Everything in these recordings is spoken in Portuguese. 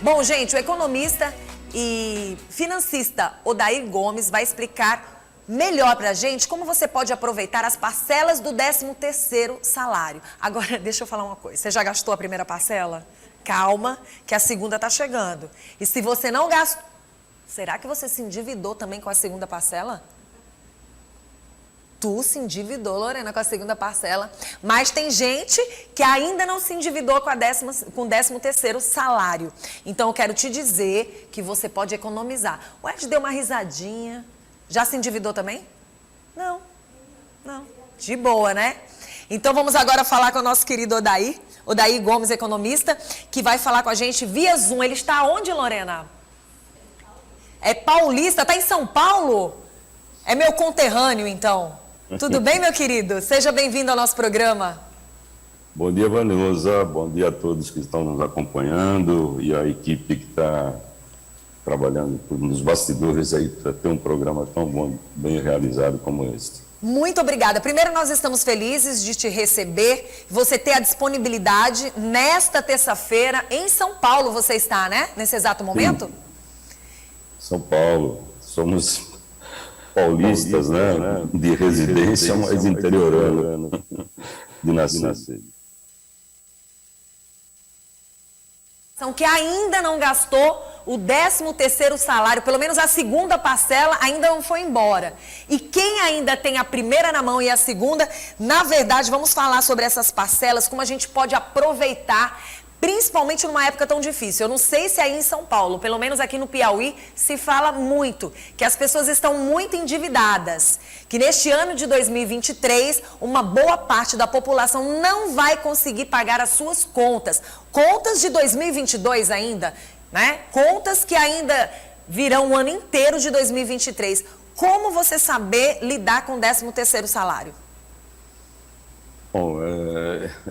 Bom, gente, o economista e financista Odair Gomes vai explicar melhor pra gente como você pode aproveitar as parcelas do 13º salário. Agora, deixa eu falar uma coisa. Você já gastou a primeira parcela? Calma, que a segunda tá chegando. E se você não gastou... Será que você se endividou também com a segunda parcela? Tu se endividou, Lorena, com a segunda parcela, mas tem gente que ainda não se endividou com o 13º salário. Então, eu quero te dizer que você pode economizar. O Ed deu uma risadinha. Já se endividou também? Não. De boa, né? Então, vamos agora falar com o nosso querido Odair Gomes, economista, que vai falar com a gente via Zoom. Ele está onde, Lorena? É paulista, tá em São Paulo? É meu conterrâneo, então. Tudo bem, meu querido? Seja bem-vindo ao nosso programa. Bom dia, Vanusa. Bom dia a todos que estão nos acompanhando e a equipe que está trabalhando nos bastidores aí para ter um programa tão bom, bem realizado como este. Muito obrigada. Primeiro, nós estamos felizes de te receber, você ter a disponibilidade nesta terça-feira em São Paulo. Você está, né? Nesse exato momento? Sim. São Paulo. Somos paulistas, né? De residência, mas interiorano de nascer. Que ainda não gastou o 13º salário, pelo menos a segunda parcela ainda não foi embora. E quem ainda tem a primeira na mão e a segunda, na verdade, vamos falar sobre essas parcelas, como a gente pode aproveitar, principalmente numa época tão difícil. Eu não sei se aí em São Paulo, pelo menos aqui no Piauí, se fala muito que as pessoas estão muito endividadas, que neste ano de 2023, uma boa parte da população não vai conseguir pagar as suas contas. Contas de 2022 ainda, né? Contas que ainda virão o ano inteiro de 2023. Como você saber lidar com o 13º salário? Bom,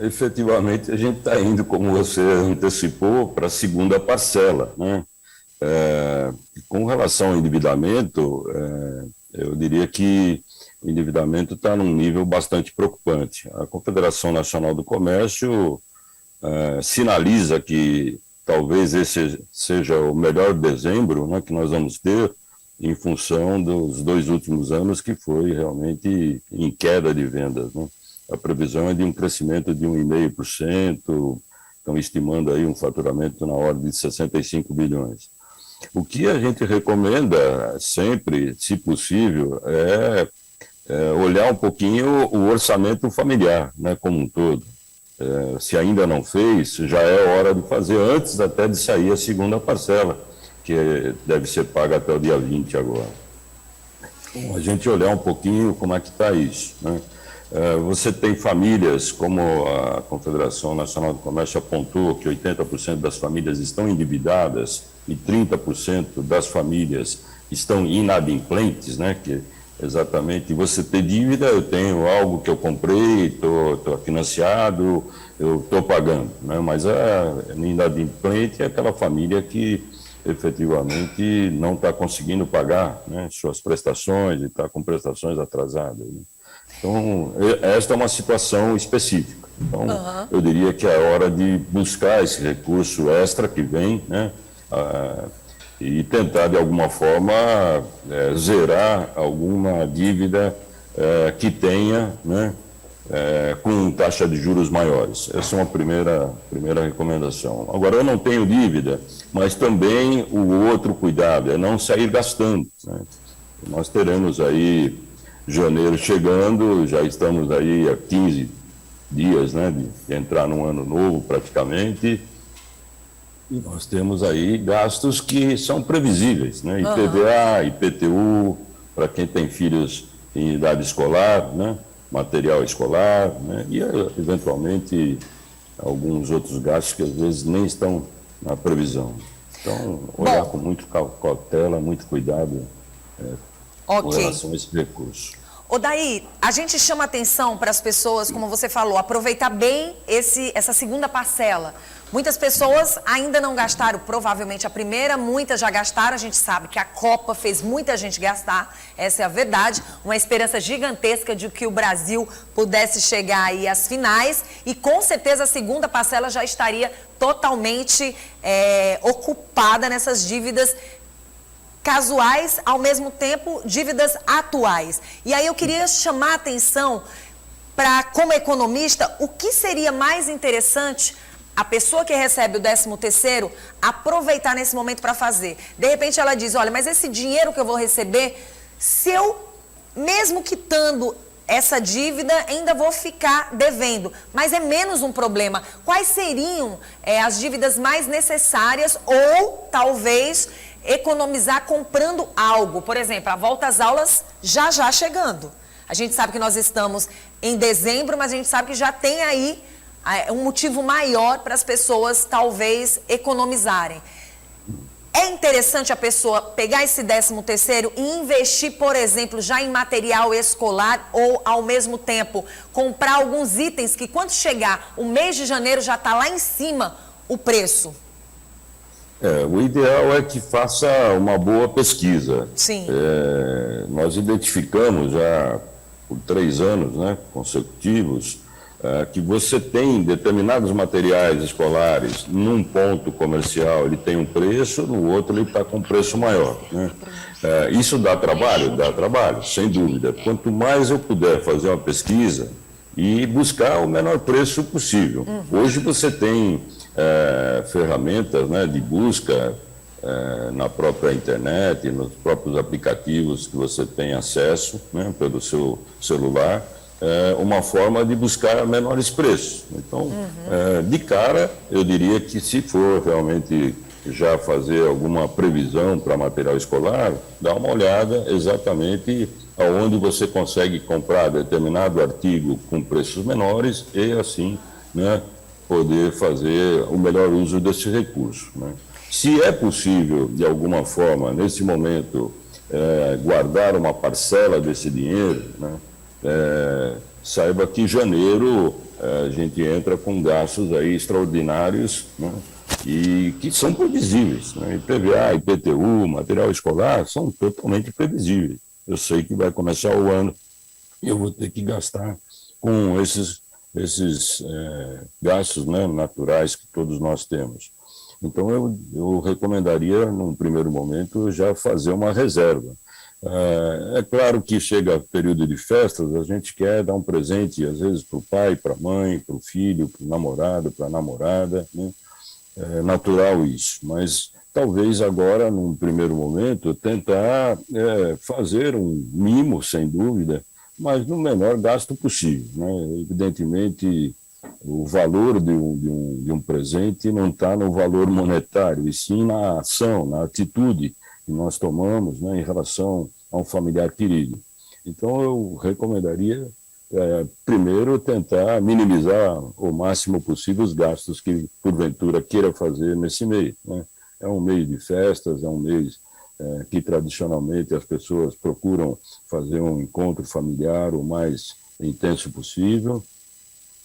efetivamente a gente está indo, como você antecipou, para a segunda parcela, né? Com relação ao endividamento, eu diria que o endividamento está num nível bastante preocupante. A Confederação Nacional do Comércio sinaliza que talvez esse seja o melhor dezembro, né, que nós vamos ter, em função dos 2 últimos anos, que foi realmente em queda de vendas, né? A previsão é de um crescimento de 1,5%, estão estimando aí um faturamento na ordem de 65 bilhões. O que a gente recomenda sempre, se possível, é olhar um pouquinho o orçamento familiar, né, como um todo. Se ainda não fez, já é hora de fazer, antes até de sair a segunda parcela, que deve ser paga até o dia 20 agora. Então, a gente olhar um pouquinho como é que está isso, né? Você tem famílias, como a Confederação Nacional do Comércio apontou, que 80% das famílias estão endividadas e 30% das famílias estão inadimplentes, né? Que exatamente, você ter dívida, eu tenho algo que eu comprei, estou financiado, eu estou pagando, né? Mas a inadimplente é aquela família que efetivamente não está conseguindo pagar, né, suas prestações e está com prestações atrasadas, né? Então, esta é uma situação específica. Então, eu diria que é hora de buscar esse recurso extra que vem, né, e tentar, de alguma forma, zerar alguma dívida que tenha, né, com taxa de juros maiores. Essa é uma primeira recomendação. Agora, eu não tenho dívida, mas também o outro cuidado é não sair gastando, né? Nós teremos aí janeiro chegando, já estamos aí há 15 dias, né, de entrar num ano novo praticamente, e nós temos aí gastos que são previsíveis, né, IPVA, IPTU, para quem tem filhos em idade escolar, né, material escolar, né, e eventualmente alguns outros gastos que às vezes nem estão na previsão. Então, olhar com muito cautela, muito cuidado com relação a esse recurso. Daí, a gente chama atenção para as pessoas, como você falou, aproveitar bem essa segunda parcela. Muitas pessoas ainda não gastaram, provavelmente a primeira, muitas já gastaram. A gente sabe que a Copa fez muita gente gastar, essa é a verdade. Uma esperança gigantesca de que o Brasil pudesse chegar aí às finais e com certeza a segunda parcela já estaria totalmente ocupada nessas dívidas casuais, ao mesmo tempo dívidas atuais. E aí eu queria chamar a atenção para, como economista, o que seria mais interessante a pessoa que recebe o 13º aproveitar nesse momento para fazer. De repente ela diz, olha, mas esse dinheiro que eu vou receber, se eu, mesmo quitando essa dívida, ainda vou ficar devendo, mas é menos um problema. Quais seriam as dívidas mais necessárias ou, talvez, economizar comprando algo? Por exemplo, a volta às aulas já chegando. A gente sabe que nós estamos em dezembro, mas a gente sabe que já tem aí um motivo maior para as pessoas, talvez, economizarem. É interessante a pessoa pegar esse 13º e investir, por exemplo, já em material escolar ou, ao mesmo tempo, comprar alguns itens que, quando chegar o mês de janeiro, já está lá em cima o preço? O ideal é que faça uma boa pesquisa. Sim. Nós identificamos já por 3 anos, né, consecutivos, que você tem determinados materiais escolares num ponto comercial, ele tem um preço, no outro ele está com um preço maior, né? Isso dá trabalho? Dá trabalho, sem dúvida. Quanto mais eu puder fazer uma pesquisa e buscar o menor preço possível. Hoje você tem ferramentas, né, de busca na própria internet, nos próprios aplicativos que você tem acesso, né, pelo seu celular, uma forma de buscar menores preços. Então, de cara, eu diria que se for realmente já fazer alguma previsão para material escolar, dá uma olhada exatamente aonde você consegue comprar determinado artigo com preços menores e assim, né, poder fazer o melhor uso desse recurso, né? Se é possível, de alguma forma, nesse momento, guardar uma parcela desse dinheiro, né, saiba que em janeiro a gente entra com gastos aí extraordinários, né, e que são previsíveis, né? IPVA, IPTU, material escolar, são totalmente previsíveis. Eu sei que vai começar o ano e eu vou ter que gastar com esses gastos, né, naturais que todos nós temos. Então, eu recomendaria, num primeiro momento, já fazer uma reserva. É claro que chega período de festas, a gente quer dar um presente, às vezes, para o pai, para a mãe, para o filho, para o namorado, para a namorada, né? É natural isso, mas talvez agora, num primeiro momento, tentar fazer um mimo, sem dúvida, mas no menor gasto possível, né? Evidentemente, o valor de um presente não está no valor monetário, e sim na ação, na atitude que nós tomamos, né, em relação a um familiar querido. Então, eu recomendaria, primeiro, tentar minimizar o máximo possível os gastos que, porventura, queira fazer nesse mês, né? É um mês de festas, é um mês que, tradicionalmente, as pessoas procuram fazer um encontro familiar o mais intenso possível,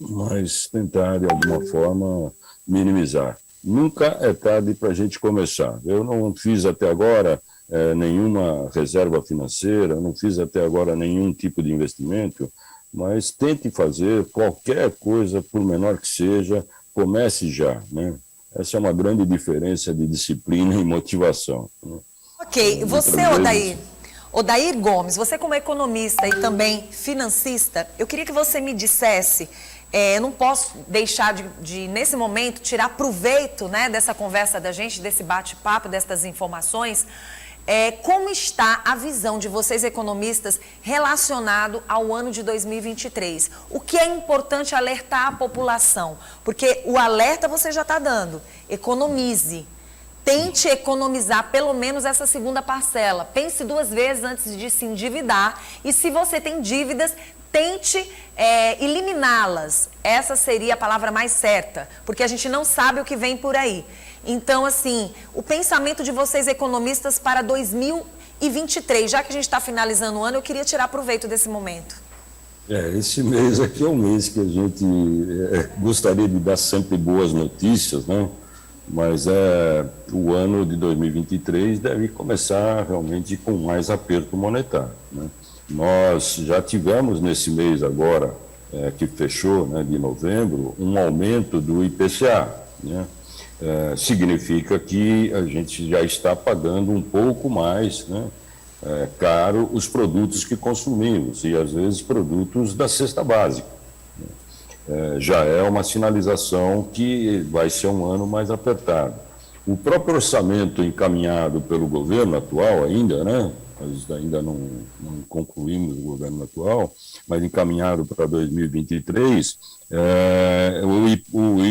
mas tentar, de alguma forma, minimizar. Nunca é tarde para a gente começar. Eu não fiz até agora nenhuma reserva financeira, não fiz até agora nenhum tipo de investimento, mas tente fazer qualquer coisa, por menor que seja, comece já, né? Essa é uma grande diferença de disciplina e motivação, né? Ok, você, Odair Gomes, você como economista e também financista, eu queria que você me dissesse, eu não posso deixar de, nesse momento, tirar proveito, né, dessa conversa da gente, desse bate-papo, dessas informações, como está a visão de vocês economistas relacionado ao ano de 2023? O que é importante alertar a população? Porque o alerta você já está dando, economize. Tente economizar pelo menos essa segunda parcela. Pense 2 vezes antes de se endividar. E se você tem dívidas, tente eliminá-las. Essa seria a palavra mais certa, porque a gente não sabe o que vem por aí. Então, assim, o pensamento de vocês economistas para 2023 2023. Já que a gente está finalizando o ano, eu queria tirar proveito desse momento. Esse mês aqui é um mês que a gente gostaria de dar sempre boas notícias, né? Mas o ano de 2023 deve começar realmente com mais aperto monetário, né? Nós já tivemos nesse mês agora, que fechou, né, de novembro, um aumento do IPCA, né? Significa que a gente já está pagando um pouco mais, né, caro os produtos que consumimos, e às vezes produtos da cesta básica. Já é uma sinalização que vai ser um ano mais apertado. O próprio orçamento encaminhado pelo governo atual ainda, né? Nós ainda não concluímos o governo atual, mas encaminhado para 2023,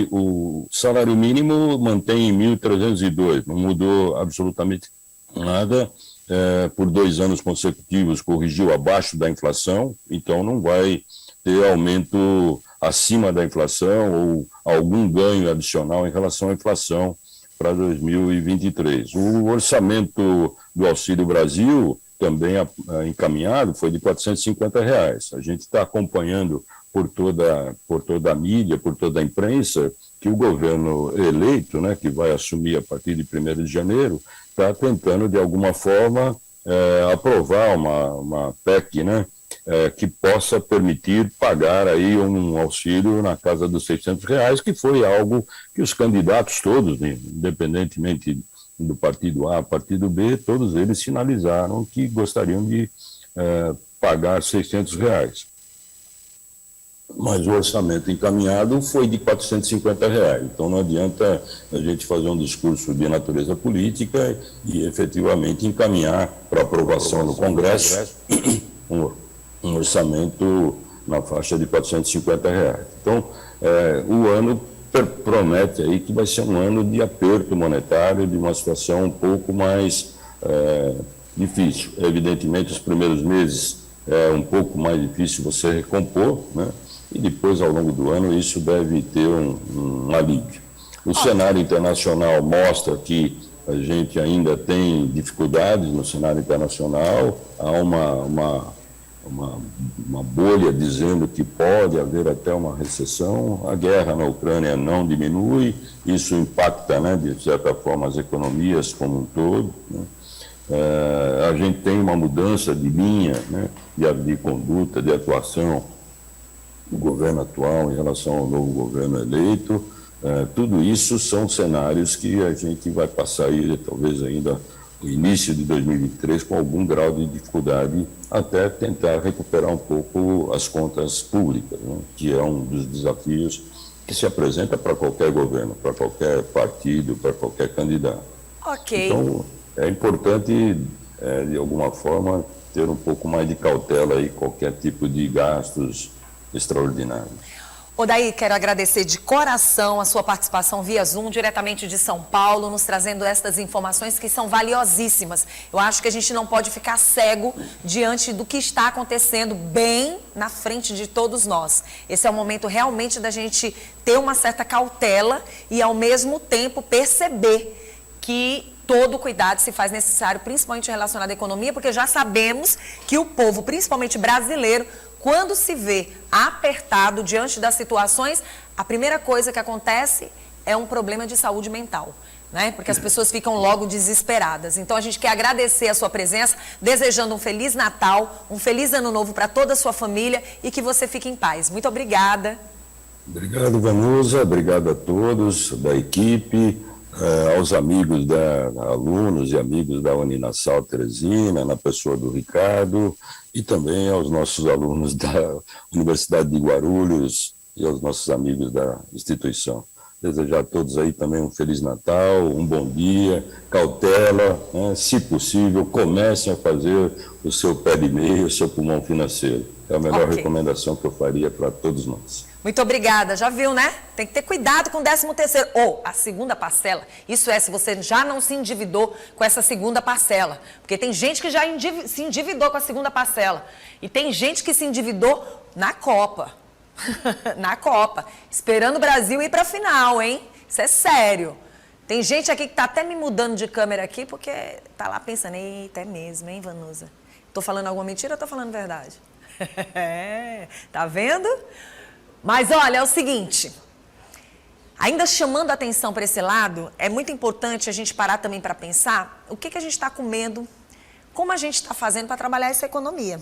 o salário mínimo mantém em 1.302, não mudou absolutamente nada, por 2 anos consecutivos corrigiu abaixo da inflação, então não vai ter aumento acima da inflação ou algum ganho adicional em relação à inflação para 2023. O orçamento do Auxílio Brasil, também encaminhado, foi de R$ 450. A gente está acompanhando por toda a mídia, por toda a imprensa, que o governo eleito, né, que vai assumir a partir de 1º de janeiro, está tentando, de alguma forma, aprovar uma PEC, né, que possa permitir pagar aí um auxílio na casa dos R$ 600, que foi algo que os candidatos todos, independentemente do partido A, partido B, todos eles sinalizaram que gostariam de pagar R$ 600. Mas o orçamento encaminhado foi de R$ 450. Então não adianta a gente fazer um discurso de natureza política e efetivamente encaminhar para aprovação no Congresso um orçamento na faixa de R$ 450. Então, o ano promete aí que vai ser um ano de aperto monetário, de uma situação um pouco mais difícil. Evidentemente, os primeiros meses é um pouco mais difícil você recompor, né? E depois, ao longo do ano, isso deve ter um alívio. O cenário internacional mostra que a gente ainda tem dificuldades no cenário internacional, há uma bolha dizendo que pode haver até uma recessão, a guerra na Ucrânia não diminui, isso impacta, né, de certa forma, as economias como um todo, né? A gente tem uma mudança de linha, né, de conduta, de atuação do governo atual em relação ao novo governo eleito. Tudo isso são cenários que a gente vai passar aí, talvez ainda o início de 2023 com algum grau de dificuldade até tentar recuperar um pouco as contas públicas, né? Que é um dos desafios que se apresenta para qualquer governo, para qualquer partido, para qualquer candidato. Ok. Então, é importante, de alguma forma, ter um pouco mais de cautela aí, qualquer tipo de gastos extraordinários. Odair, quero agradecer de coração a sua participação via Zoom, diretamente de São Paulo, nos trazendo estas informações que são valiosíssimas. Eu acho que a gente não pode ficar cego diante do que está acontecendo bem na frente de todos nós. Esse é o momento realmente da gente ter uma certa cautela e, ao mesmo tempo, perceber que todo cuidado se faz necessário, principalmente relacionado à economia, porque já sabemos que o povo, principalmente brasileiro, quando se vê apertado diante das situações, a primeira coisa que acontece é um problema de saúde mental, né? Porque as pessoas ficam logo desesperadas. Então a gente quer agradecer a sua presença, desejando um Feliz Natal, um Feliz Ano Novo para toda a sua família e que você fique em paz. Muito obrigada. Obrigado, Vanusa. Obrigado a todos da equipe, aos amigos alunos e amigos da Uninasal Teresina, na pessoa do Ricardo, e também aos nossos alunos da Universidade de Guarulhos e aos nossos amigos da instituição. Desejar a todos aí também um Feliz Natal, um bom dia, cautela, né? Se possível, comecem a fazer o seu pé de meia, o seu pulmão financeiro. É a melhor recomendação que eu faria para todos nós. Muito obrigada. Já viu, né? Tem que ter cuidado com o 13º ou a segunda parcela. Isso é, se você já não se endividou com essa segunda parcela. Porque tem gente que já se endividou com a segunda parcela. E tem gente que se endividou na Copa. Na Copa. Esperando o Brasil ir para a final, hein? Isso é sério. Tem gente aqui que tá até me mudando de câmera aqui porque tá lá pensando, eita, é mesmo, hein, Vanusa? Tô falando alguma mentira ou tô falando verdade? Tá vendo? Mas olha, é o seguinte, ainda chamando a atenção para esse lado, é muito importante a gente parar também para pensar o que a gente está comendo, como a gente está fazendo para trabalhar essa economia.